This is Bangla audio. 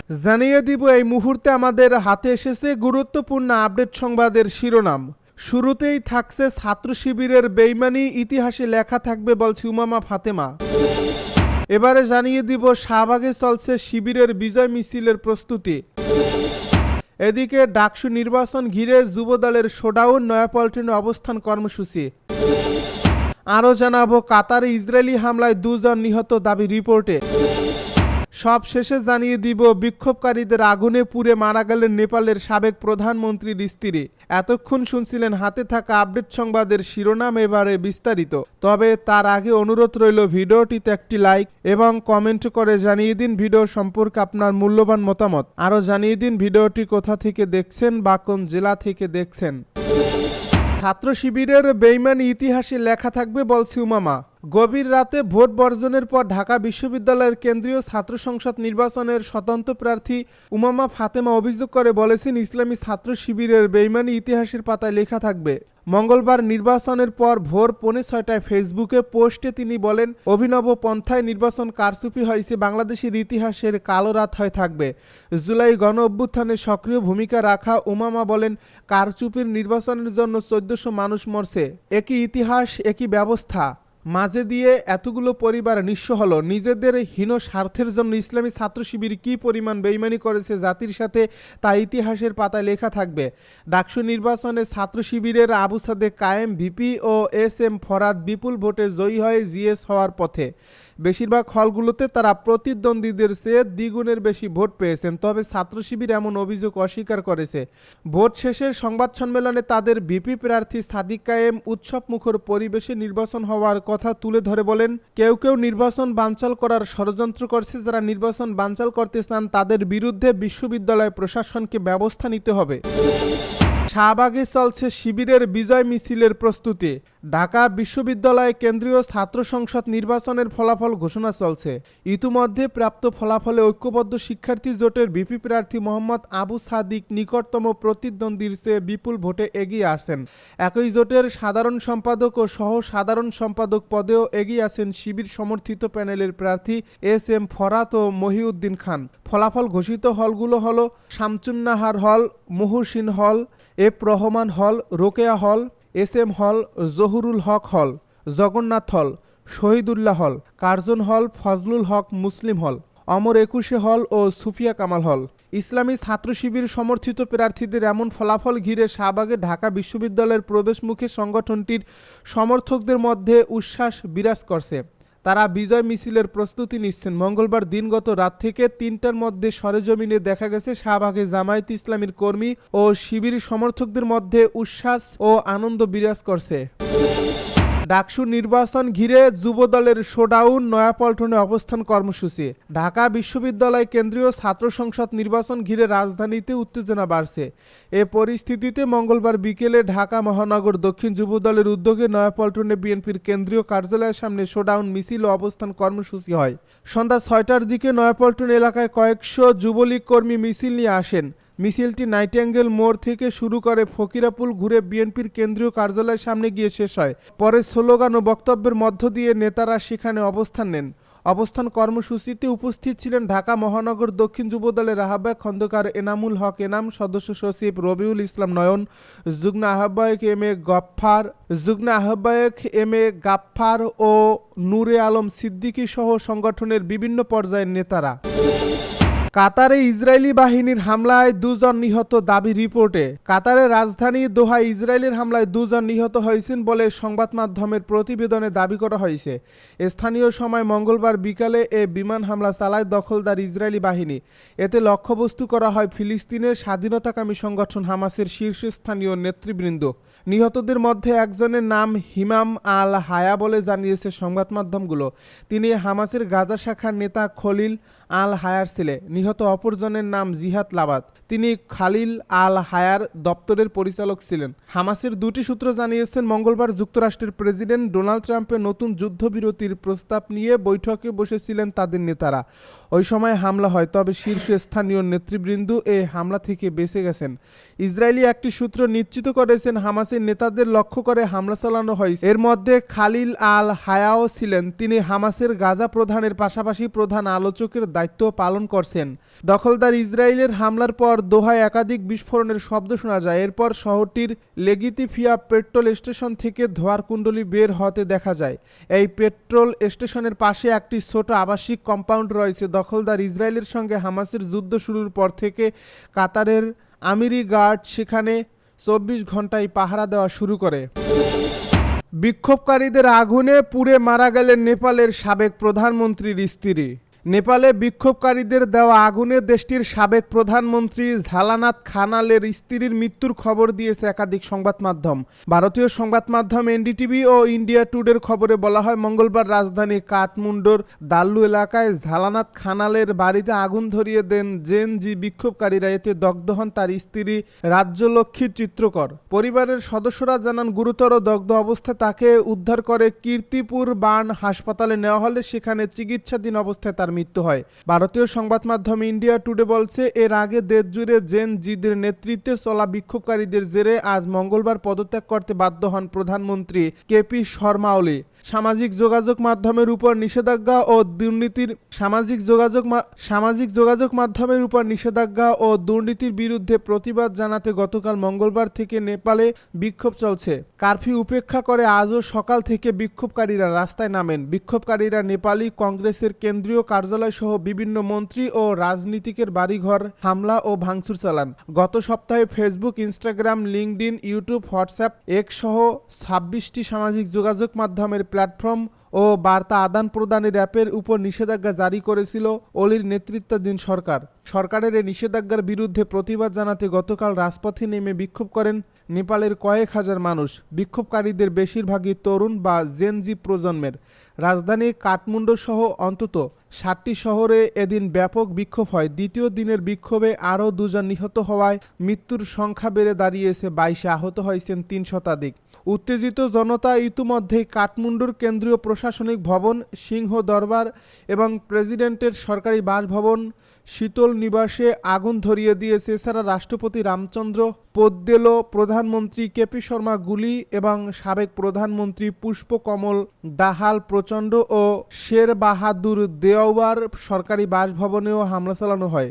জানিয়ে দিব এই মুহূর্তে আমাদের হাতে এসেছে গুরুত্বপূর্ণ আপডেট সংবাদের শিরোনাম। শুরুতেই থাকছে ছাত্র শিবিরের বেইমানি ইতিহাসে লেখা থাকবে বলছে উমামা ফাতেমা। এবারে জানিয়ে দিব শাহবাগে চলছে শিবিরের বিজয় মিছিলের প্রস্তুতি। এদিকে ডাকসু নির্বাচন ঘিরে যুবদলের শোডাউন, নয়াপল্টনে অবস্থান কর্মসূচি। আরও জানাবো কাতারে ইসরায়েলি হামলায় 2 জন নিহত দাবি রিপোর্টে। সব শেষে জানিয়ে দিব বিক্ষোভকারীদের আগুনে পুড়ে মারা গেলেন নেপালের সাবেক প্রধানমন্ত্রীর স্ত্রী। এতক্ষণ শুনছিলেন হাতে থাকা আপডেট সংবাদের শিরোনাম, এবারে বিস্তারিত। তবে তার আগে অনুরোধ রইল ভিডিওটিতে একটি লাইক এবং কমেন্ট করে জানিয়ে দিন ভিডিও সম্পর্কে আপনার মূল্যবান মতামত। আরও জানিয়ে দিন ভিডিওটি কোথা থেকে দেখছেন বা কোন জেলা থেকে দেখছেন। ছাত্র শিবিরের বেইমানি ইতিহাসে লেখা থাকবে বলছে উমামা। গভীর রাতে ভোট বর্জনের পর ঢাকা বিশ্ববিদ্যালয়ের কেন্দ্রীয় ছাত্র সংসদ নির্বাচনের স্বতন্ত্র প্রার্থী উমামা ফাতেমা অভিযোগ করে বলেছেন, ইসলামী ছাত্র শিবিরের বেইমানি ইতিহাসের পাতায় লেখা থাকবে। মঙ্গলবার নির্বাচনের পর ভোর 5:45 ফেসবুকে পোস্টে তিনি বলেন, অভিনব পন্থায় নির্বাচন কারচুপি হয়েছে, বাংলাদেশের ইতিহাসের কালো রাত হয়ে থাকবে। জুলাই গণ অভ্যুত্থানে সক্রিয় ভূমিকা রাখা উমামা বলেন, কারচুপির নির্বাচনের জন্য 1400 মানুষ মরছে। একই ইতিহাস, একই ব্যবস্থা, মাঝে দিয়ে এতগুলো পরিবার নিঃস্ব হলো। নিজেদের হীন স্বার্থের জন্য ইসলামী ছাত্র শিবির কী পরিমাণ বেইমানি করেছে জাতির সাথে, তা ইতিহাসের পাতায় লেখা থাকবে। ডাকসু নির্বাচনে ছাত্র শিবিরের আবু সাদেক কায়েম ভিপি ও SM ফরাদ বিপুল ভোটে জয়ী হয়ে জিএস হওয়ার পথে। বেশিরভাগ হলগুলোতে তারা প্রতিদ্বন্দ্বীদের চেয়ে দ্বিগুণের বেশি ভোট পেয়েছেন। তবে ছাত্র শিবির এমন অভিযোগ অস্বীকার করেছে। ভোট শেষে সংবাদ সম্মেলনে তাদের ভিপি প্রার্থী সাদিক কায়েম উৎসবমুখর পরিবেশে নির্বাচন হওয়ার কথা তুলে ধরে বলেন, কেউ কেউ নির্বাচন বানচাল করার ষড়যন্ত্র করছে। যারা নির্বাচন বানচাল করতে চান তাদের বিরুদ্ধে বিশ্ববিদ্যালয় প্রশাসনকে ব্যবস্থা নিতে হবে। শাহবাগে চলছে শিবিরের বিজয় মিছিলের প্রস্তুতি। ঢাকা বিশ্ববিদ্যালয় কেন্দ্রীয় ছাত্র সংসদ নির্বাচনের ফলাফল ঘোষণা চলছে। ইতিমধ্যে প্রাপ্ত ফলাফলে ঐক্যবদ্ধ শিক্ষার্থী জোটের ভিপি প্রার্থী মোহাম্মদ আবু সাদিক নিকটতম প্রতিদ্বন্দ্বীর চেয়ে বিপুল ভোটে এগিয়ে আসছেন। একই জোটের সাধারণ সম্পাদক ও সহ সাধারণ সম্পাদক পদেও এগিয়ে আছেন শিবির সমর্থিত প্যানেলের প্রার্থী SM ফরাত ও মহিউদ্দিন খান। ফলাফল ঘোষিত হলগুলো হলো শামসুন্নাহার হল, মুহসিন হল, রহমান হল, রোকেয়া হল, SM হল, জহুরুল হক হল, জগন্নাথ হল, শহীদুল্লাহ হল, কার্জন হল, ফজলুল হক মুসলিম হল, অমর 21 হল ও সুফিয়া কামাল হল। ইসলামী ছাত্র শিবির সমর্থিত প্রার্থীদের এমন ফলাফল ঘিরে শাহবাগে ঢাকা বিশ্ববিদ্যালয়ের প্রবেশমুখে সংগঠনটির সমর্থকদের মধ্যে উচ্ছ্বাস বিরাজ করছে। তারা বিজয় মিছিলের প্রস্তুতি নিচ্ছেন। মঙ্গলবার দিনগত রাত থেকে 3টার মধ্যে সরেজমিনে দেখা গেছে শাহবাগে জামায়াতে ইসলামীর কর্মী ও শিবির সমর্থকদের মধ্যে উচ্ছ্বাস ও আনন্দ বিরাজ করছে। ডাকসু নির্বাচন ঘিরে যুবদলের শোডাউন, নয়াপল্টনে অবস্থান কর্মসূচি। ঢাকা বিশ্ববিদ্যালয় কেন্দ্রীয় ছাত্র সংসদ নির্বাচন ঘিরে রাজধানীতে উত্তেজনা বাড়ছে। এ পরিস্থিতিতে মঙ্গলবার বিকেলে ঢাকা মহানগর দক্ষিণ যুবদলের উদ্যোগে নয়াপল্টনে বিএনপির কেন্দ্রীয় কার্যালয়ের সামনে শোডাউন মিছিল ও অবস্থান কর্মসূচি হয়। সন্ধ্যা 6টার দিকে নয়াপল্টন এলাকায় কয়েকশো যুবলীগ কর্মী মিছিল নিয়ে আসেন। মিছিলটি নাইটিঙ্গেল মোড় থেকে শুরু করে ফকিরাপুল ঘুরে বিএনপির কেন্দ্রীয় কার্যালয়ের সামনে গিয়ে শেষ হয়। পরে স্লোগান ও বক্তব্যের মধ্য দিয়ে নেতারা সেখানে অবস্থান নেন। অবস্থান কর্মসূচিতে উপস্থিত ছিলেন ঢাকা মহানগর দক্ষিণ যুবদলের আহ্বায়ক খন্দকার এনামুল হক এনাম, সদস্য সচিব রবিউল ইসলাম নয়ন, যুগ্ম আহ্বায়ক এম এ গাফফার ও নূরে আলম সিদ্দিকী সহ সংগঠনের বিভিন্ন পর্যায়ের নেতারা। কাতারে ইসরায়েলি বাহিনীর হামলায় 2 জন নিহত দাবি রিপোর্টে। কাতারের রাজধানী দোহায় ইসরায়েলের হামলায় 2 জন নিহত হয়েছেন বলে সংবাদ মাধ্যমের প্রতিবেদনে দাবি করা হয়েছে। স্থানীয় সময় মঙ্গলবার বিকালে এ বিমান হামলা চালায় দখলদার ইসরায়েলি বাহিনী। এতে লক্ষ্যবস্তু করা হয় ফিলিস্তিনের স্বাধীনতাকামী সংগঠন হামাসের শীর্ষস্থানীয় নেতৃবৃন্দ। নিহতদের মধ্যে একজনের নাম হিমাম আল হায়া বলে জানিয়েছে সংবাদ মাধ্যমগুলো। তিনি হামাসের গাজা শাখার নেতা খলিল আল হায়ার ছেলে। নিহত অপরজনের নাম জিহাদ লাবাদ। তিনি খালিল আল হায়ার দপ্তরের পরিচালক ছিলেন। হামাসের 2টি সূত্র জানিয়েছেন, মঙ্গলবার যুক্তরাষ্ট্রের প্রেসিডেন্ট ডোনাল্ড ট্রাম্পের নতুন যুদ্ধবিরতির প্রস্তাব নিয়ে বৈঠকে বসেছিলেন তাদের নেতারা। ওই সময় হামলা হয়, তবে শীর্ষস্থানীয় নেতৃবৃন্দ এ হামলা থেকে বেঁচে গেছেন। ইসরায়েলি একটি সূত্র নিশ্চিত করেছেন হামাসের নেতাদের লক্ষ্য করে হামলা চালানো হয়েছে। এর মধ্যে খালিল আল হায়াও ছিলেন। তিনি হামাসের গাজা প্রধানের পাশাপাশি প্রধান আলোচকের দায়িত্ব পালন করছেন। দখলদার ইসরায়েলের হামলার পর দোহায় একাধিক বিস্ফোরণের শব্দ শোনা যায়। এরপর শহরটির লেগিতিফিয়া পেট্রোল স্টেশন থেকে ধোঁয়ার কুণ্ডলী বের হতে দেখা যায়। এই পেট্রোল স্টেশনের পাশে একটি ছোট আবাসিক কম্পাউন্ড রয়েছে। দখলদার ইসরায়েলের সঙ্গে হামাসের যুদ্ধ শুরুর পর থেকে কাতারের আমিরি গার্ড সেখানে 24 ঘন্টায় পাহারা দেওয়া শুরু করে। বিক্ষোভকারীদের আগুনে পুড়ে মারা গেলেন নেপালের সাবেক প্রধানমন্ত্রীর স্ত্রী। নেপালে বিক্ষোভকারীদের দেওয়া আগুনে দেশটির সাবেক প্রধানমন্ত্রী ঝালানাথ খানালের স্ত্রীর মৃত্যুর খবর দিয়েছে একাধিক সংবাদ মাধ্যম। ভারতীয় সংবাদ মাধ্যম এনডিটিভি ও ইন্ডিয়া টুডের খবরে বলা হয়, মঙ্গলবার রাজধানী কাঠমান্ডুর দাল্লু এলাকায় ঝালানাথ খানালের বাড়িতে আগুন ধরিয়ে দেন জেএনজি বিক্ষোভকারীরা। এতে দগ্ধ হন তার স্ত্রী রাজ্যলক্ষ্মী চিত্রকর। পরিবারের সদস্যরা জানান, গুরুতর দগ্ধ অবস্থায় তাকে উদ্ধার করে কীর্তিপুর বার্ন হাসপাতালে নেওয়া হলে সেখানে চিকিৎসাধীন অবস্থায় তার মৃত্যু হয়। ভারতীয় সংবাদ মাধ্যম ইন্ডিয়া টুডে বলছে, এর আগে দেশ জুড়ে জেএনজিদের নেতৃত্বে চলা বিক্ষোভকারীদের জেরে আজ মঙ্গলবার পদত্যাগ করতে বাধ্য হন প্রধানমন্ত্রী কেপি শর্মা ওলি। সামাজিক যোগাযোগ মাধ্যমের উপর নিষেধাজ্ঞা ও দুর্নীতির বিরুদ্ধে প্রতিবাদ জানাতে গতকাল মঙ্গলবার থেকে নেপালে বিক্ষোভ চলছে। কারফিউ উপেক্ষা করে আজও সকাল থেকে বিক্ষোভকারীরা রাস্তায় নামেন। বিক্ষোভকারীরা নেপালি কংগ্রেসের কেন্দ্রীয় কার্যালয় সহ বিভিন্ন মন্ত্রী ও রাজনীতিকের বাড়িঘর হামলা ও ভাঙচুর চালান। গত সপ্তাহে Facebook, Instagram, LinkedIn, YouTube, WhatsApp, x সহ 26টি সামাজিক যোগাযোগ মাধ্যমের প্ল্যাটফর্ম ও বার্তা আদান প্রদানের অ্যাপের উপর নিষেধাজ্ঞা জারি করেছিল ওলির নেতৃত্বাধীন সরকার। সরকারের এই নিষেধাজ্ঞার বিরুদ্ধে প্রতিবাদ জানাতে গতকাল রাজপথে নেমে বিক্ষোভ করেন নেপালের কয়েক হাজার মানুষ। বিক্ষোভকারীদের বেশিরভাগই তরুণ বা জেনজি প্রজন্মের। রাজধানী কাঠমান্ডু সহ অন্তত 7টি শহরে এদিন ব্যাপক বিক্ষোভ হয়। দ্বিতীয় দিনের বিক্ষোভে আরও 2 জন নিহত হওয়ায় মৃত্যুর সংখ্যা বেড়ে দাঁড়িয়েছে 22। আহত হয়েছেন 3 শতাধিক। উত্তেজিত জনতা ইতিমধ্যেই কাঠমান্ডুর কেন্দ্রীয় প্রশাসনিক ভবন, সিংহ দরবার এবং প্রেসিডেন্টের সরকারি বাসভবন শীতল নিবাসে আগুন ধরিয়ে দিয়েছে। এছাড়া রাষ্ট্রপতি রামচন্দ্র পোদ্দেলো, প্রধানমন্ত্রী কেপি শর্মা গুলি এবং সাবেক প্রধানমন্ত্রী পুষ্পকমল দাহাল প্রচণ্ড ও শের বাহাদুর দেওয়ার সরকারি বাসভবনেও হামলা চালানো হয়।